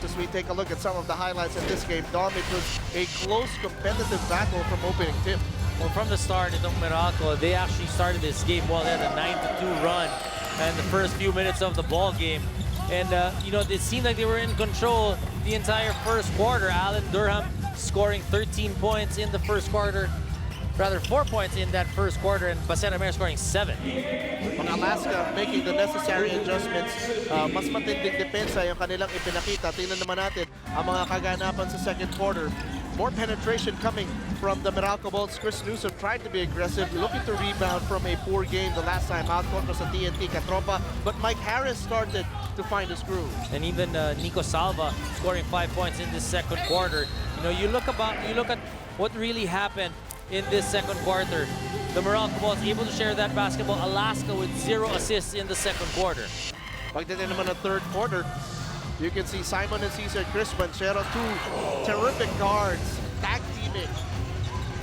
as we take a look at some of the highlights of this game. Dom, it was a close competitive battle from opening tip. Well, from the start, itong Meralco, they actually started this game well. They had a 9-2 run in the first few minutes of the ball game. And, you know, it seemed like they were in control the entire first quarter. Alan Durham scoring 13 points in the first quarter. Rather, 4 points in that first quarter, and Bacena Mer scoring 7. Mga Alaska making the necessary adjustments. Mas matinding depensa yung kanilang ipinakita. Tingnan naman natin ang mga kaganapan sa second quarter. More penetration coming from the Meralco Bolts. Chris Newsom tried to be aggressive, looking to rebound from a poor game the last time out contra sa TNT Katropa, but Mike Harris started to find his groove. And even Nico Salva scoring 5 points in this second quarter. You know, you look at what really happened in this second quarter. The Meralco Bolts able to share that basketball. Alaska with 0 assists in the second quarter. Pagdating naman ng third quarter, you can see Simon and Cesar Chris Banchero, two terrific guards, tag teaming.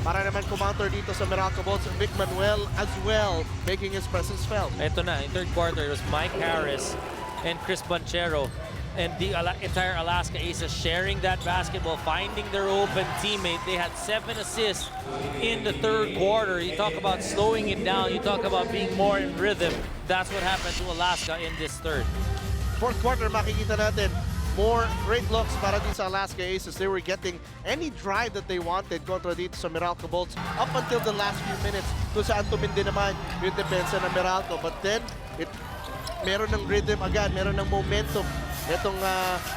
Para naman counter dito sa Meralco Bolts, Vic Manuel as well, making his presence felt. Ito na, in third quarter, it was Mike Harris and Chris Banchero and the entire Alaska Aces sharing that basketball, finding their open teammate. They had 7 assists in the third quarter. You talk about slowing it down, you talk about being more in rhythm. That's what happened to Alaska in this third. Fourth quarter, makikita natin more great looks para din sa Alaska Aces. They were getting any drive that they wanted kontra dito sa Meralco Bolts up until the last few minutes kung saan tumindi naman yung depensa ng Meralco. But then, meron ng rhythm agad, meron ng momentum itong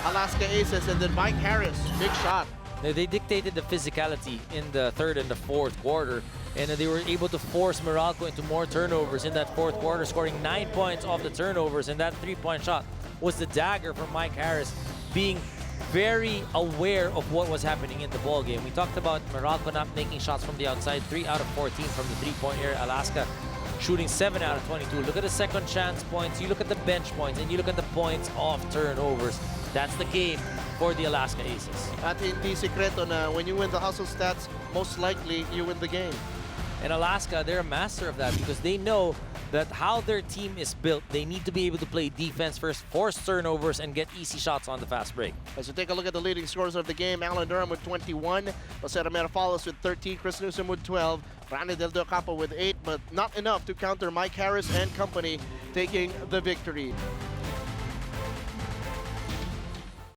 Alaska Aces, and then Mike Harris, big shot. They dictated the physicality in the third and the fourth quarter, and they were able to force Meralco into more turnovers in that fourth quarter, scoring 9 points off the turnovers, and that 3-point shot was the dagger from Mike Harris, being very aware of what was happening in the ball game. We talked about Meralco not making shots from the outside, 3 out of 14 from the three-point area. Alaska shooting 7 out of 22. Look at the second chance points, you look at the bench points, and you look at the points off turnovers. That's the game for the Alaska Aces. At hindi sikreto na when you win the hustle stats, most likely you win the game. And Alaska, they're a master of that because they know that how their team is built, they need to be able to play defense first, force turnovers, and get easy shots on the fast break. As we take a look at the leading scorers of the game, Alan Durham with 21, Bacena Mer follows with 13, Chris Newsom with 12, Rani Del Capo with 8, but not enough to counter Mike Harris and company taking the victory.